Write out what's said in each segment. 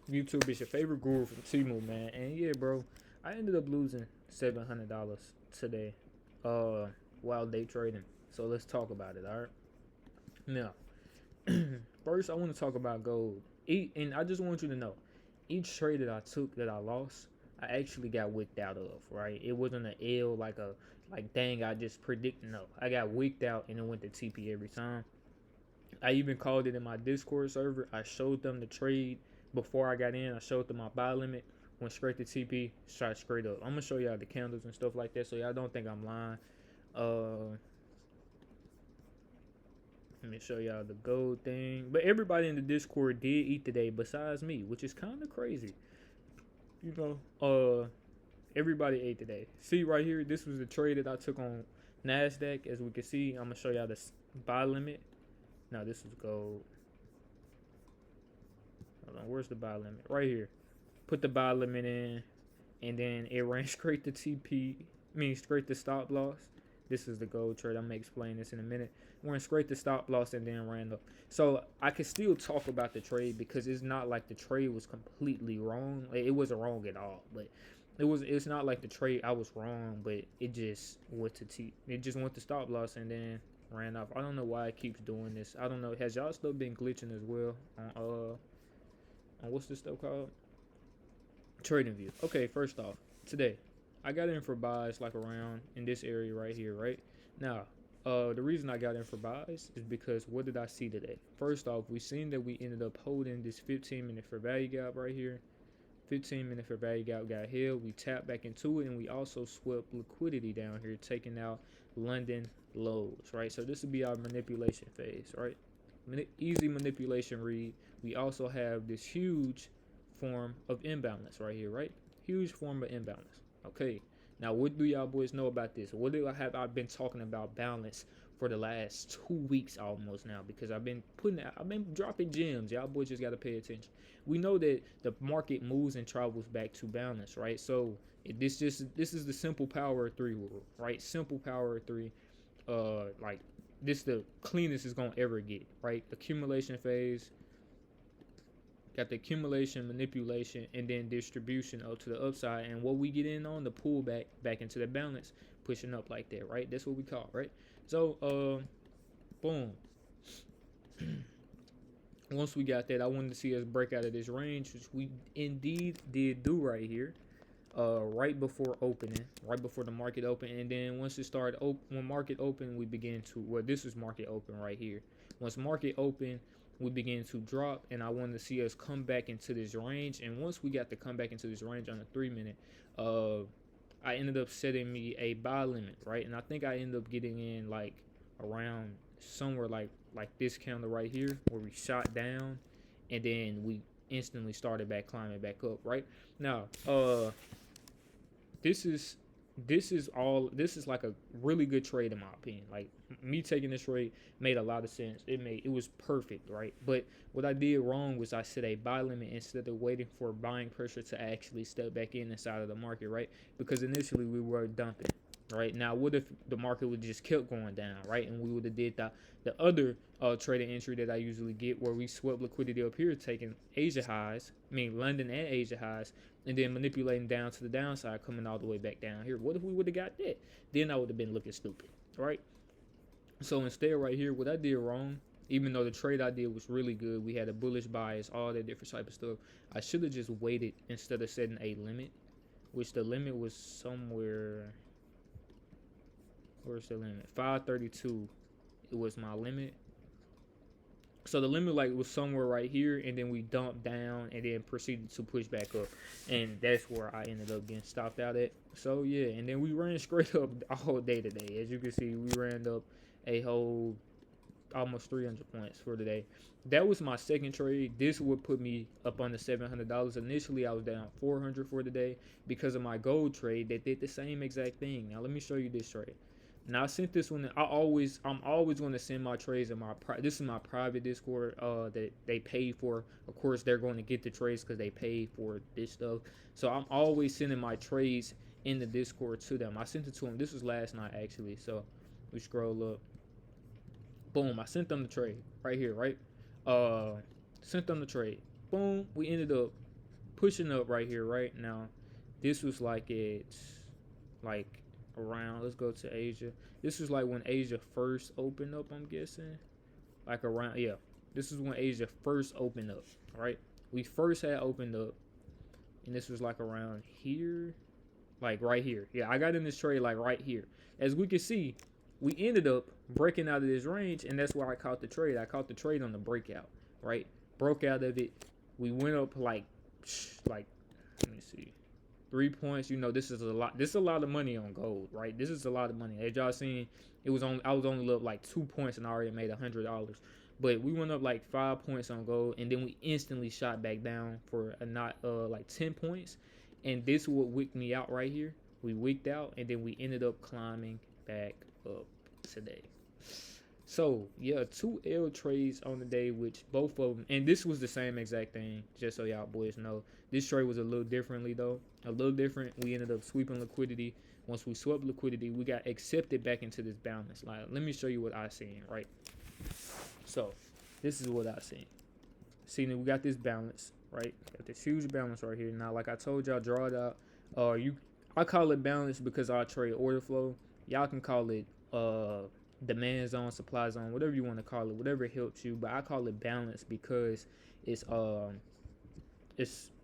YouTube. It's your favorite guru from Timu, man. And yeah, bro, I ended up losing $700 today, uh, while day trading. So let's talk about it. All right. Now, first, I want to talk about gold. And I just want you to know, each trade that I took that I lost, I actually got wicked out of. Right? It wasn't an L like dang, I just predicted. No, I got wicked out and it went to TP every time. I even called it in my Discord server. I showed them the trade before I got in. I showed them my buy limit. Went straight to TP, shot straight up. I'm gonna show y'all the candles and stuff like that, so y'all don't think I'm lying. Uh, Let me show y'all the gold thing. But everybody in the Discord did eat today, besides me, which is kind of crazy. You everybody ate today. See right here, this was the trade that I took on Nasdaq. As we can see, I'm gonna show y'all the buy limit. Now this is gold. Hold on, where's the buy limit? Right here. Put the buy limit in, and then it ran straight to TP. I mean, straight to stop loss. This is the gold trade. I'm gonna explain this in a minute. Went straight to stop loss and then ran up. So I can still talk about the trade because it's not like the trade was completely wrong. It wasn't wrong at all, but it's not like the trade I was wrong, but it just went to it just went to stop loss and then ran off. I don't know why it keeps doing this. I don't know. Has y'all still been glitching as well on what's this stuff called? Trading view. Okay, first off, today I got in for buys like around in this area right here, right? Now, the reason I got in for buys is because what did I see today? First off, we seen that we ended up holding this 15-minute for value gap right here. 15-minute for value gap got held. We tapped back into it, and we also swept liquidity down here, taking out London lows, right? So this would be our manipulation phase, right? Easy manipulation read. We also have this huge form of imbalance right here, right? Huge form of imbalance. Okay. Now, what do y'all boys know about this? What do I have? I've been talking about balance for the last 2 weeks almost now because I've been dropping gems. Y'all boys just gotta pay attention. We know that the market moves and travels back to balance, right? So this is the simple power of three rule, right? Simple power of three. Like this the cleanest it's gonna ever get, right? Accumulation phase, got the accumulation, manipulation, and then distribution up to the upside. And what we get in on the pullback back into the balance, pushing up like that, right? That's what we call, right? So, boom. Once we got that, I wanted to see us break out of this range, which we indeed did do right here. Right before opening, right before the market opened, and then once it started when market open, we began to this is market open right here. Once market open, we began to drop, and I wanted to see us come back into this range. And once we got to come back into this range on the 3 minute, I ended up setting me a buy limit, right? And I think I ended up getting in like around somewhere like this candle right here where we shot down, and then we instantly started back climbing back up, right? Now, this is this is like a really good trade in my opinion. Like me taking this trade made a lot of sense. It was perfect, right? But what I did wrong was I set a buy limit instead of waiting for buying pressure to actually step back in inside of the market, right? Because initially we were dumping. Right now, what if the market would just kept going down, right? And we would have did the other trading entry that I usually get, where we swept liquidity up here, taking Asia highs, I mean London and Asia highs, and then manipulating down to the downside, coming all the way back down here. What if we would have got that? Then I would have been looking stupid, right? So instead, right here, what I did wrong, even though the trade I did was really good, we had a bullish bias, all that different type of stuff. I should have just waited instead of setting a limit, which the limit was somewhere. Where's the limit? 532. It was my limit. So the limit like was somewhere right here, and then we dumped down and then proceeded to push back up, and that's where I ended up getting stopped out at. So yeah, and then we ran straight up all day today. As you can see, we ran up a whole almost 300 points for today. That was my second trade. This would put me up on the $700. Initially, I was down 400 for today because of my gold trade that did the same exact thing. Now let me show you this trade. Now I sent this one. I'm always going to send my trades in this is my private Discord that they pay for. Of course, they're going to get the trades because they pay for this stuff. So I'm always sending my trades in the Discord to them. I sent it to them. This was last night actually. So we scroll up. Boom! I sent them the trade right here. Right. Sent them the trade. Boom! We ended up pushing up right here, right now. This was like it's like around. Let's go to Asia. This was like when Asia first opened up. I'm guessing like around, yeah. This is when Asia first opened up. Right, we first had opened up, and this was like around here, like right here. Yeah, I got in this trade like right here. As we can see, we ended up breaking out of this range, and that's why I caught the trade. I caught the trade on the breakout, right? Broke out of it. We went up like let me see, 3 points. You know, this is a lot. This is a lot of money on gold, right? This is a lot of money. As y'all seen, it was on. I was only up like 2 points, and I already made $100. But we went up like 5 points on gold, and then we instantly shot back down for a not like 10 points. And this is what wicked me out right here. We wicked out, and then we ended up climbing back up today. So yeah, 2 L trades on the day, which both of them, and this was the same exact thing. Just so y'all boys know, this trade was a little differently though. A little different. We ended up sweeping liquidity. Once we swept liquidity, we got accepted back into this balance. Like, let me show you what I seen. Right. So this is what I seen. See that we got this balance, right? Got this huge balance right here. Now, like I told y'all, draw it out. I call it balance because I trade order flow. Y'all can call it demand zone, supply zone, whatever you want to call it, whatever helps you. But I call it balance because it's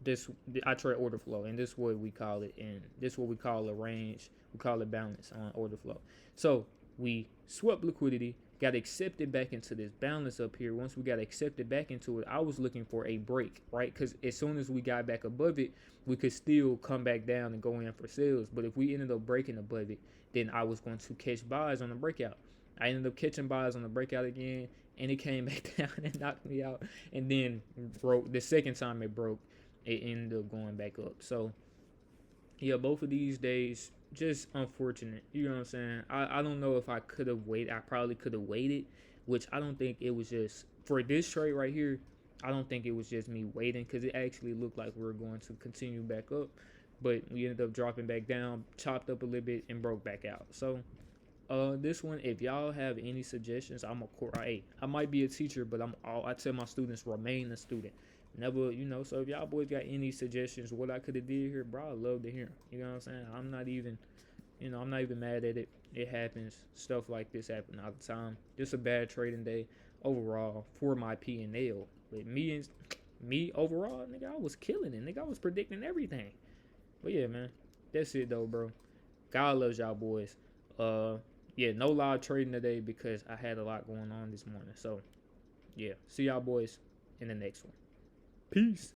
this. I trade order flow, and this is what we call it. And this is what we call a range. We call it balance on order flow. So we swept liquidity, got accepted back into this balance up here. Once we got accepted back into it, I was looking for a break, right? Because as soon as we got back above it, we could still come back down and go in for sales. But if we ended up breaking above it, then I was going to catch buys on the breakout. I ended up catching buys on the breakout again, and it came back down and knocked me out. And then broke. The second time it broke, it ended up going back up. So yeah, both of these days, just unfortunate. You know what I'm saying? I don't know if I could have waited. I probably could have waited, which I don't think it was just for this trade right here. I don't think it was just me waiting because it actually looked like we were going to continue back up, but we ended up dropping back down, chopped up a little bit, and broke back out. So this one, if y'all have any suggestions, I might be a teacher, but I tell my students remain a student. Never, so if y'all boys got any suggestions what I could have did here, bro, I'd love to hear them. You know what I'm saying? I'm not even mad at it. It happens. Stuff like this happen all the time. Just a bad trading day overall for my P&L. But me overall, nigga, I was killing it. Nigga, I was predicting everything. But yeah, man, that's it though, bro. God loves y'all boys. Yeah, no live trading today because I had a lot going on this morning. So yeah, see y'all boys in the next one. Peace.